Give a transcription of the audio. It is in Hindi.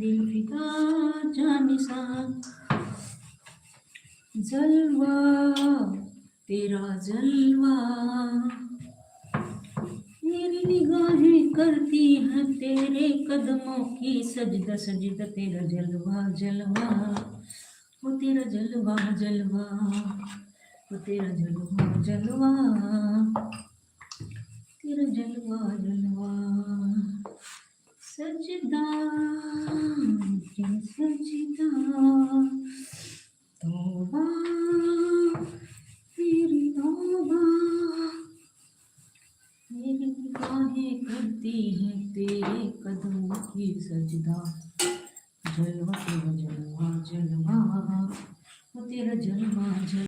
दिल फिदा जानिसा जलवा तेरा जलवा मेरी निगाहें करती हैं तेरे कदमों की सजदा सजदा तेरा जलवा जलवा वो तेरा जलवा जलवा वो तेरा जलवा जलवा तेरा जलवा जलवा सजदा के सजदा तौबा मेरी तौबा मेरी निगाहें करती हैं तेरे कदमों की सजदा जलवा तेरा जलवा जलवा वो तेरा जलवा जलवा